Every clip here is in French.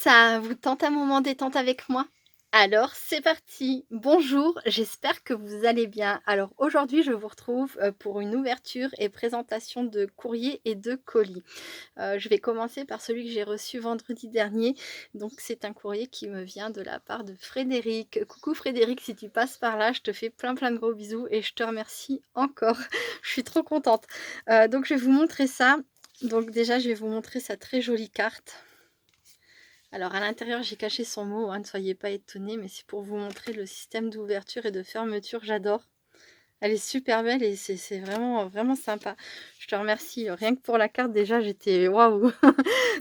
Ça vous tente un moment détente avec moi? Alors c'est parti! Bonjour, j'espère que vous allez bien. Alors aujourd'hui, je vous retrouve, pour une ouverture et présentation de courrier et de colis. Je vais commencer par celui que j'ai reçu vendredi dernier. Donc c'est un courrier qui me vient de la part de Frédéric. Coucou Frédéric, si tu passes par là, je te fais plein, plein de gros bisous et je te remercie encore. Je suis trop contente. Donc je vais vous montrer ça. Donc déjà, je vais vous montrer sa très jolie carte. Alors à l'intérieur, j'ai caché son mot, hein, ne soyez pas étonnés, mais c'est pour vous montrer le système d'ouverture et de fermeture, j'adore. Elle est super belle et c'est vraiment, vraiment sympa. Je te remercie, rien que pour la carte déjà, j'étais waouh!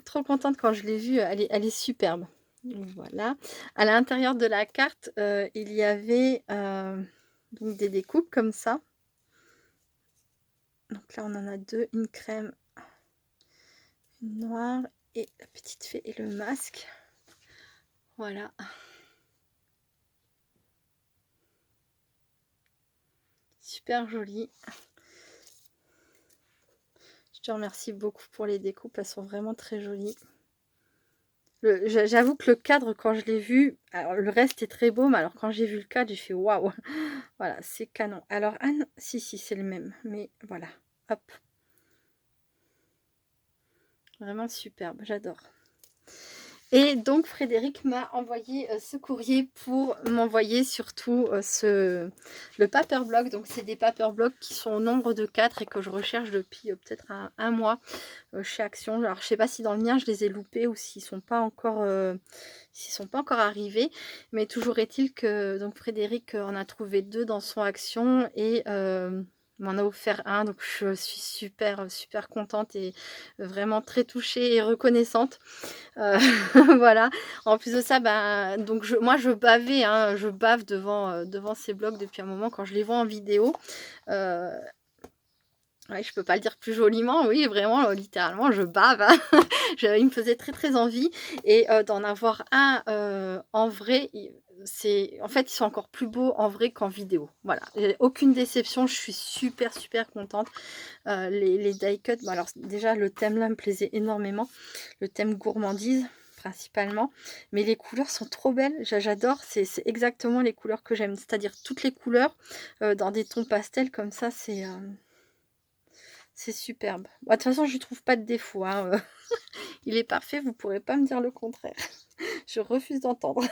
Trop contente quand je l'ai vue, elle est superbe. Donc voilà. À l'intérieur de la carte, il y avait, donc des découpes comme ça. Donc là, on en a 2, une crème, une noire et la petite fée et le masque. Voilà. Super jolie. Je te remercie beaucoup pour les découpes, elles sont vraiment très jolies. J'avoue que le cadre, quand je l'ai vu, alors le reste est très beau, mais alors quand j'ai vu le cadre, j'ai fait waouh! Voilà, c'est canon. Alors, ah non, si, si, c'est le même, mais voilà, hop. Vraiment superbe, j'adore. Et donc Frédéric m'a envoyé ce courrier pour m'envoyer surtout le paper block. Donc c'est des paper blocks qui sont au nombre de 4 et que je recherche depuis peut-être un mois chez Action. Alors je sais pas si dans le mien je les ai loupés ou s'ils sont pas encore arrivés. Mais toujours est-il que donc Frédéric en a trouvé 2 dans son Action et m'en a offert un. Donc je suis super, super contente et vraiment très touchée et reconnaissante. Voilà. En plus de ça, bah, donc moi je bavais, hein, je bave devant ces blogs depuis un moment quand je les vois en vidéo. Heu, ouais, je peux pas le dire plus joliment, oui, vraiment, littéralement, je bave, hein. Il me faisait très, très envie et d'en avoir un, en vrai, en fait, ils sont encore plus beaux en vrai qu'en vidéo. Voilà, aucune déception, je suis super, super contente. Les die cut, bon alors déjà le thème là me plaisait énormément, le thème gourmandise principalement, mais les couleurs sont trop belles, j'adore, c'est exactement les couleurs que j'aime, c'est-à-dire toutes les couleurs, dans des tons pastels comme ça, c'est superbe. Bah, de toute façon, je lui trouve pas de défaut, hein, il est parfait, vous pourrez pas me dire le contraire. Je refuse d'entendre.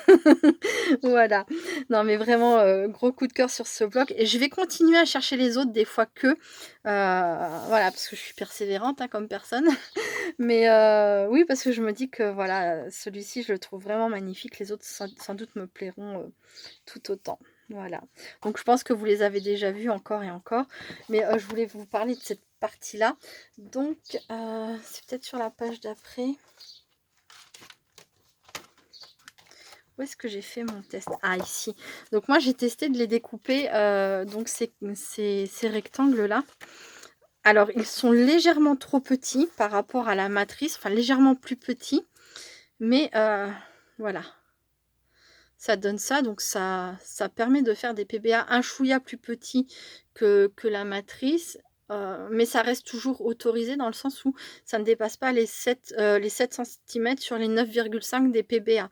Voilà. Non, mais vraiment, gros coup de cœur sur ce bloc et je vais continuer à chercher les autres des fois que, voilà, parce que je suis persévérante, hein, comme personne. Mais oui, parce que je me dis que voilà, celui-ci, je le trouve vraiment magnifique. Les autres sans doute me plairont, tout autant. Voilà. Donc je pense que vous les avez déjà vus encore et encore. Mais je voulais vous parler de cette partie-là. Donc c'est peut-être sur la page d'après. Où est-ce que j'ai fait mon test? Ah, ici. Donc moi, j'ai testé de les découper, donc ces rectangles-là. Alors, ils sont légèrement trop petits par rapport à la matrice, enfin légèrement plus petits, mais voilà, ça donne ça. Donc ça permet de faire des PBA un chouïa plus petits que la matrice, mais ça reste toujours autorisé dans le sens où ça ne dépasse pas les 7 centimètres sur les 9,5 des PBA.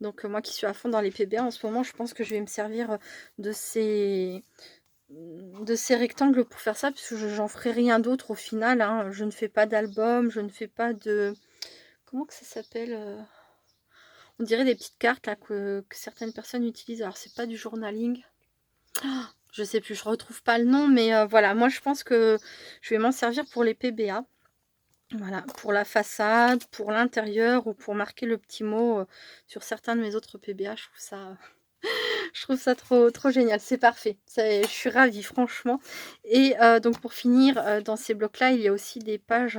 Donc moi qui suis à fond dans les PBA en ce moment, je pense que je vais me servir, de ces rectangles pour faire ça, puisque j'en ferai rien d'autre au final, hein. Je ne fais pas d'album, je ne fais pas de comment que ça s'appelle, on dirait des petites cartes là que certaines personnes utilisent. Alors c'est pas du journaling. Je sais plus, je retrouve pas le nom, mais voilà, moi je pense que je vais m'en servir pour les PBA. Voilà, pour la façade, pour l'intérieur ou pour marquer le petit mot, sur certains de mes autres PBA. Je trouve ça trop, trop génial, c'est parfait. Je suis ravie, franchement. Et donc pour finir, dans ces blocs-là, il y a aussi des pages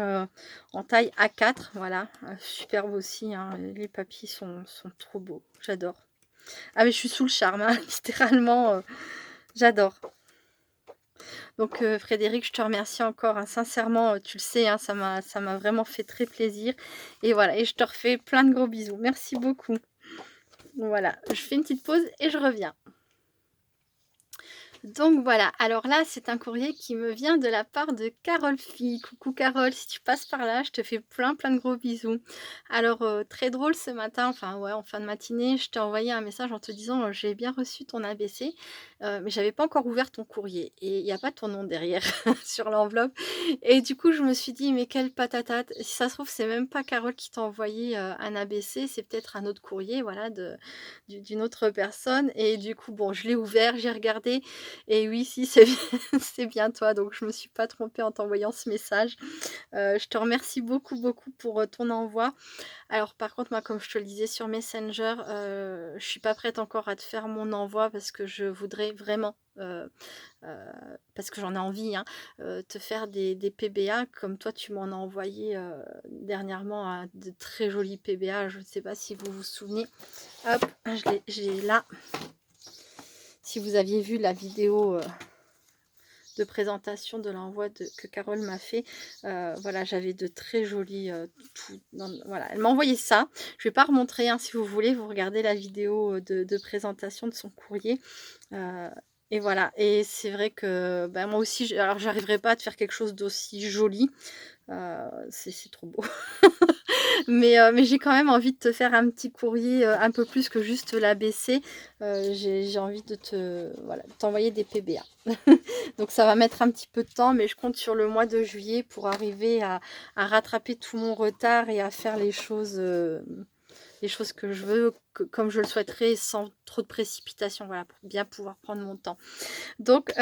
en taille A4. Voilà, superbe aussi, hein. Les papiers sont trop beaux, j'adore. Ah mais je suis sous le charme, hein, littéralement, j'adore. Donc Frédéric, je te remercie encore, hein, sincèrement, tu le sais, hein, ça m'a vraiment fait très plaisir. Et voilà, et je te refais plein de gros bisous. Merci beaucoup. Voilà, je fais une petite pause et je reviens. Donc voilà, alors là, c'est un courrier qui me vient de la part de Carole Fille. Coucou Carole, si tu passes par là, je te fais plein plein de gros bisous. Alors, très drôle ce matin, enfin ouais, en fin de matinée, je t'ai envoyé un message en te disant, «J'ai bien reçu ton ABC», mais j'avais pas encore ouvert ton courrier et il y a pas ton nom derrière sur l'enveloppe et du coup, je me suis dit: «Mais quelle patatate, si ça se trouve, c'est même pas Carole qui t'a envoyé, un ABC, c'est peut-être un autre courrier, voilà, d'une autre personne» et du coup, bon, je l'ai ouvert, j'ai regardé et oui, si, c'est bien c'est bien toi, donc je me suis pas trompée en t'envoyant ce message. Je te remercie beaucoup, beaucoup pour, ton envoi. Alors par contre, moi, comme je te le disais sur Messenger, je suis pas prête encore à te faire mon envoi parce que je voudrais vraiment, parce que j'en ai envie, hein, te faire des PBA comme toi tu m'en as envoyé, dernièrement, de très jolis PBA. Je ne sais pas si vous vous souvenez. Hop, j'ai là. Si vous aviez vu la vidéo, de présentation de l'envoi que Carole m'a fait, voilà, j'avais de très jolis, voilà, elle m'a envoyé ça. Je vais pas remontrer, hein, si vous voulez, vous regardez la vidéo, de présentation de son courrier, heu et voilà et c'est vrai que, bah, moi aussi, alors j'arriverai pas à te faire quelque chose d'aussi joli, c'est trop beau. Mais j'ai quand même envie de te faire un petit courrier, un peu plus que juste l'ABC. J'ai envie de voilà, de t'envoyer des PBA. Donc ça va mettre un petit peu de temps, mais je compte sur le mois de juillet pour arriver à rattraper tout mon retard et à faire les choses que je veux, comme je le souhaiterais, sans trop de précipitation, voilà, pour bien pouvoir prendre mon temps. Donc,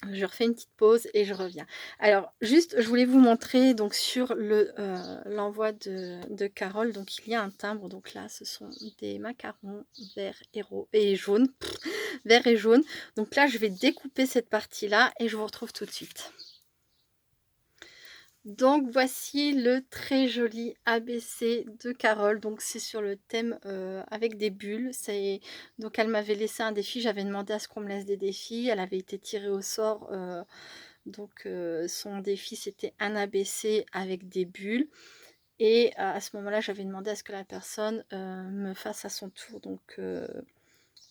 je refais une petite pause et je reviens. Alors juste, je voulais vous montrer donc sur l'envoi de Carole, donc il y a un timbre, donc là ce sont des macarons verts et jaunes, vert et jaune. Donc là je vais découper cette partie-là et je vous retrouve tout de suite. Donc voici le très joli ABC de Carole. Donc c'est sur le thème avec des bulles. Donc elle m'avait laissé un défi, j'avais demandé à ce qu'on me laisse des défis. Elle avait été tirée au sort. Donc son défi c'était un ABC avec des bulles. Et à ce moment-là, j'avais demandé à ce que la personne me fasse à son tour. Donc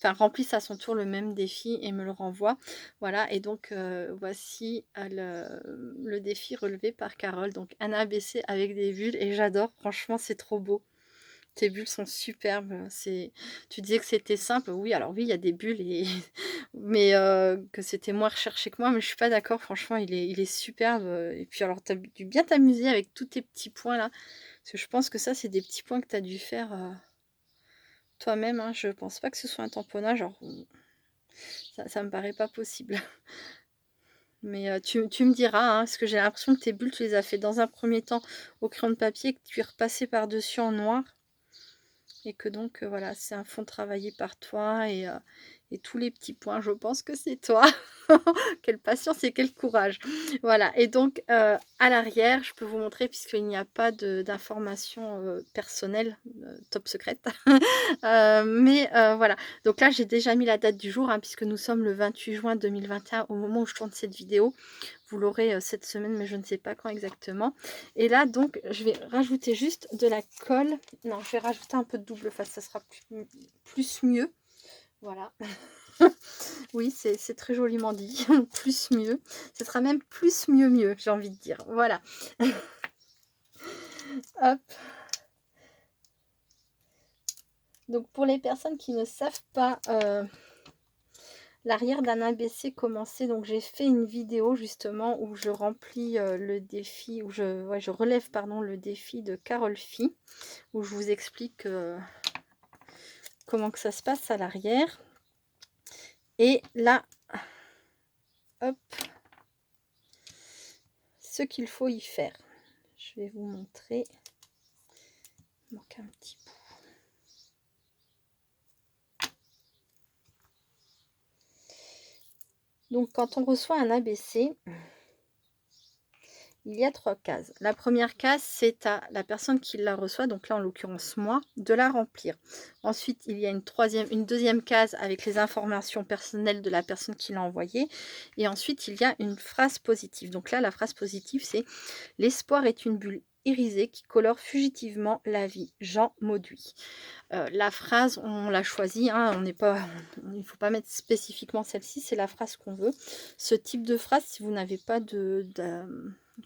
enfin remplisse à son tour le même défi et me le renvoie. Voilà, et donc voici le défi relevé par Carole. Donc un ABC avec des bulles et j'adore, franchement c'est trop beau. Tes bulles sont superbes. Tu disais que c'était simple. Oui, alors oui, il y a des bulles, mais que c'était moins recherché que moi, mais je suis pas d'accord. Franchement, il est superbe. Et puis alors, tu as dû bien t'amuser avec tous tes petits points là. Parce que je pense que ça, c'est des petits points que tu as dû faire toi-même, hein. Je pense pas que ce soit un tamponnage. Genre, ça me paraît pas possible. Mais tu me diras, hein, parce que j'ai l'impression que tes bulles, tu les as fait dans un premier temps au crayon de papier, que tu es repassé par-dessus en noir. Et que donc, voilà, c'est un fond travaillé par toi et tous les petits points, je pense que c'est toi. Quelle patience et quel courage. Voilà, et donc à l'arrière, je peux vous montrer puisqu'il n'y a pas d'informations personnelles, top secrète. Mais voilà, donc là, j'ai déjà mis la date du jour, hein, puisque nous sommes le 28 juin 2021 au moment où je tourne cette vidéo. Vous l'aurez cette semaine, mais je ne sais pas quand exactement. Et là, donc, je vais rajouter juste de la colle. Non, je vais rajouter un peu de double face, ça sera plus mieux. Voilà. Oui, c'est très joliment dit. Plus mieux. Ce sera même plus mieux, j'ai envie de dire. Voilà. Hop. Donc, pour les personnes qui ne savent pas l'arrière d'un ABC commencé, donc j'ai fait une vidéo justement où je remplis le défi, où je relève pardon, le défi de Carole Fille, où je vous explique comment que ça se passe à l'arrière. Et là, hop, ce qu'il faut y faire. Je vais vous montrer. Il manque un petit bout. Donc quand on reçoit un ABC, il y a 3 cases. La première case, c'est à la personne qui la reçoit, donc là en l'occurrence moi, de la remplir. Ensuite, il y a une deuxième case avec les informations personnelles de la personne qui l'a envoyé. Et ensuite, il y a une phrase positive. Donc là, la phrase positive, c'est: l'espoir est une bulle irisé qui colore fugitivement la vie. Jean Mauduit. La phrase, on l'a choisie, hein, on n'est pas, il ne faut pas mettre spécifiquement celle-ci, c'est la phrase qu'on veut. Ce type de phrase, si vous n'avez pas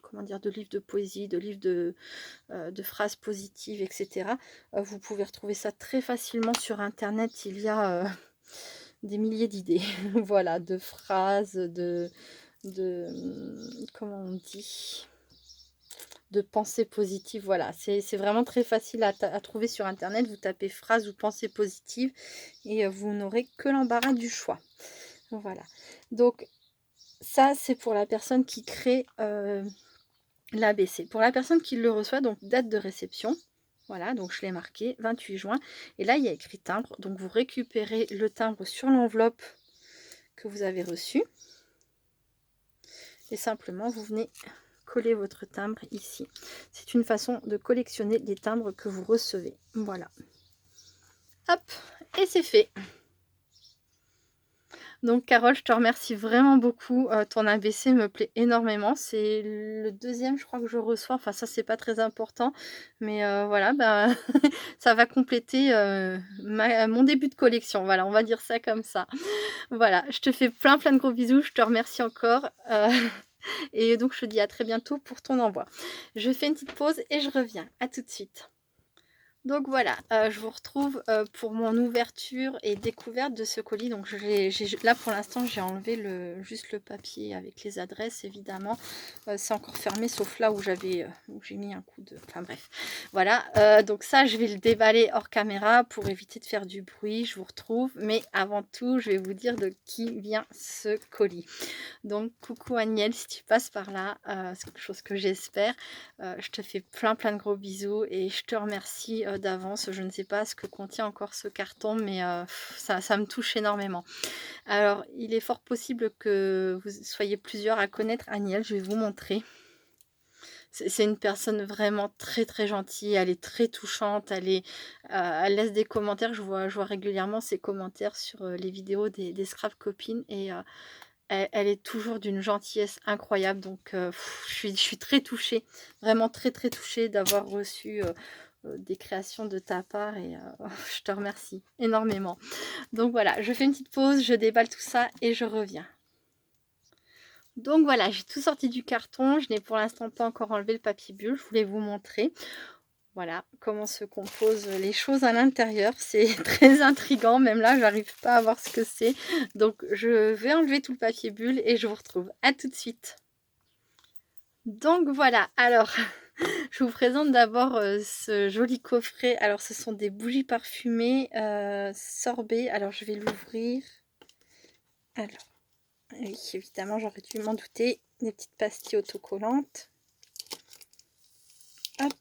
comment dire, de livre de poésie, de livre de phrases positives, etc., vous pouvez retrouver ça très facilement sur Internet. Il y a des milliers d'idées, voilà, de phrases, comment on dit, de pensée positive. Voilà, c'est vraiment très facile à trouver sur Internet. Vous tapez phrase ou pensée positive et vous n'aurez que l'embarras du choix. Voilà, donc ça c'est pour la personne qui crée l'ABC. Pour la personne qui le reçoit, donc date de réception, voilà, donc je l'ai marqué 28 juin, et là il y a écrit timbre, donc vous récupérez le timbre sur l'enveloppe que vous avez reçue et simplement vous venez coller votre timbre ici. C'est une façon de collectionner les timbres que vous recevez. Voilà. Hop, et c'est fait. Donc Carole, je te remercie vraiment beaucoup. Ton ABC me plaît énormément. C'est le deuxième, je crois, que je reçois. Enfin, ça, c'est pas très important. Mais voilà, bah, ça va compléter mon début de collection. Voilà, on va dire ça comme ça. Voilà, je te fais plein de gros bisous. Je te remercie encore. Et donc, je te dis à très bientôt pour ton envoi. Je fais une petite pause et je reviens. À tout de suite. Donc voilà, je vous retrouve pour mon ouverture et découverte de ce colis. Donc là pour l'instant j'ai enlevé juste le papier avec les adresses évidemment. C'est encore fermé sauf là où j'ai mis un coup de... Enfin bref, voilà. Donc ça je vais le déballer hors caméra pour éviter de faire du bruit. Je vous retrouve, mais avant tout je vais vous dire de qui vient ce colis. Donc coucou Agnelle, si tu passes par là, c'est quelque chose que j'espère. Je te fais plein de gros bisous et je te remercie d'avance. Je ne sais pas ce que contient encore ce carton, mais ça me touche énormément. Alors, il est fort possible que vous soyez plusieurs à connaître Agnelle. Je vais vous montrer. C'est une personne vraiment très gentille. Elle est très touchante. Elle laisse des commentaires. Je vois régulièrement ses commentaires sur les vidéos des Scrap Copines et elle est toujours d'une gentillesse incroyable. Donc, je suis très touchée, vraiment très touchée d'avoir reçu des créations de ta part et je te remercie énormément. Donc voilà, je fais une petite pause, je déballe tout ça et je reviens. Donc voilà, j'ai tout sorti du carton. Je n'ai pour l'instant pas encore enlevé le papier bulle. Je voulais vous montrer. Voilà comment se composent les choses à l'intérieur. C'est très intriguant. Même là, j'arrive pas à voir ce que c'est. Donc, je vais enlever tout le papier bulle et je vous retrouve. À tout de suite. Donc voilà. Alors, je vous présente d'abord ce joli coffret. Alors, ce sont des bougies parfumées sorbet. Alors, je vais l'ouvrir. Alors, oui, évidemment, j'aurais dû m'en douter. Des petites pastilles autocollantes. Hop.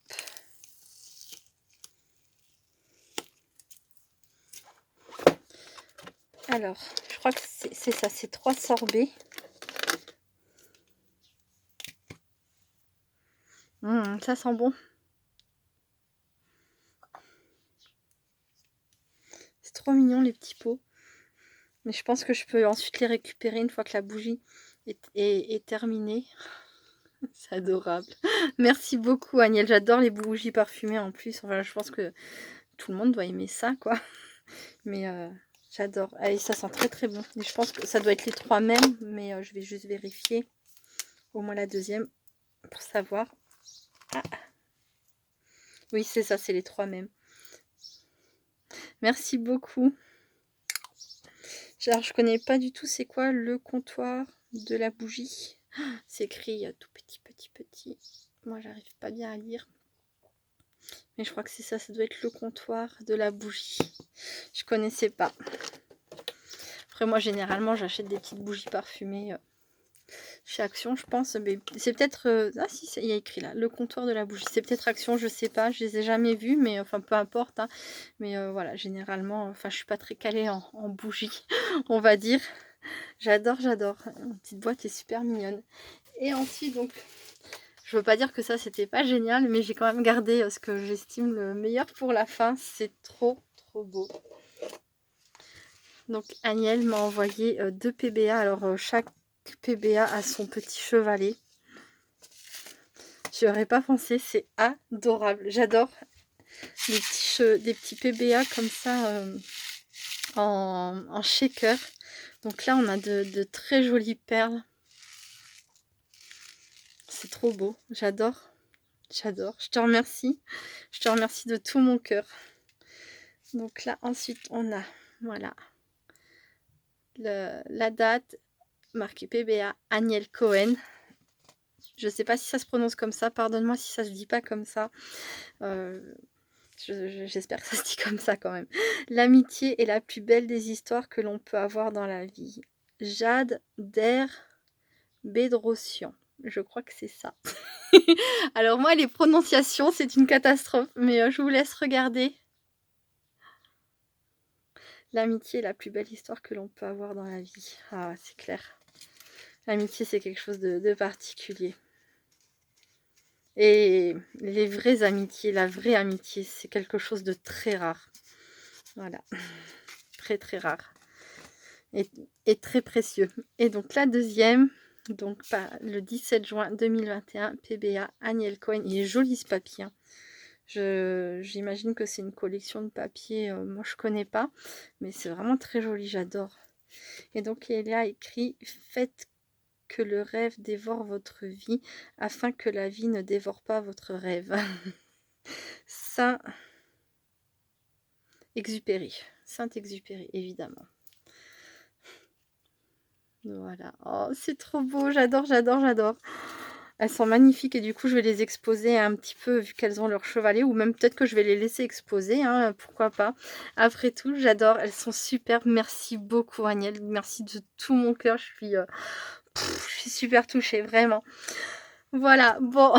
Alors, je crois que c'est ça, c'est 3 sorbets. Ça sent bon. C'est trop mignon les petits pots. Mais je pense que je peux ensuite les récupérer une fois que la bougie est terminée. C'est adorable. Merci beaucoup Agnelle, j'adore les bougies parfumées en plus. Enfin, je pense que tout le monde doit aimer ça, quoi. Mais j'adore. Allez, ça sent très bon. Et je pense que ça doit être les 3 mêmes, mais je vais juste vérifier. Au moins la deuxième, pour savoir. Ah. Oui, c'est ça, c'est les 3 mêmes. Merci beaucoup. Alors, je connais pas du tout c'est quoi le comptoir de la bougie. C'est écrit tout petit. Moi, j'arrive pas bien à lire. Mais je crois que c'est ça, ça doit être le comptoir de la bougie. Je connaissais pas. Après, moi, généralement, j'achète des petites bougies parfumées chez Action, je pense. Mais c'est peut-être... ah si, il y a écrit là, le comptoir de la bougie. C'est peut-être Action, je sais pas. Je les ai jamais vus, mais enfin, peu importe. Hein. Mais voilà, généralement, enfin, je suis pas très calée en bougie, on va dire. J'adore. La petite boîte est super mignonne. Et ensuite, donc, je veux pas dire que ça, c'était pas génial, mais j'ai quand même gardé ce que j'estime le meilleur pour la fin. C'est trop beau. Donc, Agnelle m'a envoyé 2 PBA. Alors, chaque PBA a son petit chevalet. J'y aurais pas pensé, c'est adorable. J'adore des petits PBA comme ça en shaker. Donc là, on a de très jolies perles. C'est trop beau, j'adore. J'adore, je te remercie. Je te remercie de tout mon cœur. Donc là, ensuite, on a, voilà, la date marquée PBA Aniel Cohen. Je sais pas si ça se prononce comme ça, pardonne-moi si ça se dit pas comme ça. J'espère que ça se dit comme ça quand même. L'amitié est la plus belle des histoires que l'on peut avoir dans la vie. Jade Der Bedrosian. Je crois que c'est ça. Alors moi, les prononciations, c'est une catastrophe, mais je vous laisse regarder. L'amitié est la plus belle histoire que l'on peut avoir dans la vie. Ah, c'est clair. L'amitié, c'est quelque chose de particulier. Et les vraies amitiés, la vraie amitié, c'est quelque chose de très rare. Voilà. Très, très rare. Et très précieux. Et donc la deuxième, donc le 17 juin 2021, PBA Aniel Cohen. Il est joli ce papier. Hein. J'imagine que c'est une collection de papiers. Moi, je connais pas. Mais c'est vraiment très joli, j'adore. Et donc, il y a écrit « Faites que le rêve dévore votre vie, afin que la vie ne dévore pas votre rêve. » Saint-Exupéry. Saint-Exupéry, évidemment. Voilà. Oh, c'est trop beau, j'adore, j'adore, j'adore. Elles sont magnifiques et du coup, je vais les exposer un petit peu vu qu'elles ont leur chevalet ou même peut-être que je vais les laisser exposer, hein, pourquoi pas. Après tout, j'adore, elles sont superbes. Merci beaucoup, Agnelle. Merci de tout mon cœur. Je suis super touchée, vraiment. Voilà, bon.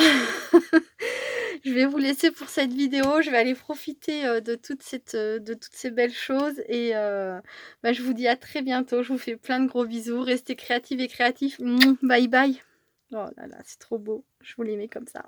Je vais vous laisser pour cette vidéo. Je vais aller profiter de toutes ces belles choses. Et je vous dis à très bientôt. Je vous fais plein de gros bisous. Restez créatives et créatifs. Bye bye. Oh là là, c'est trop beau. Je vous les mets comme ça.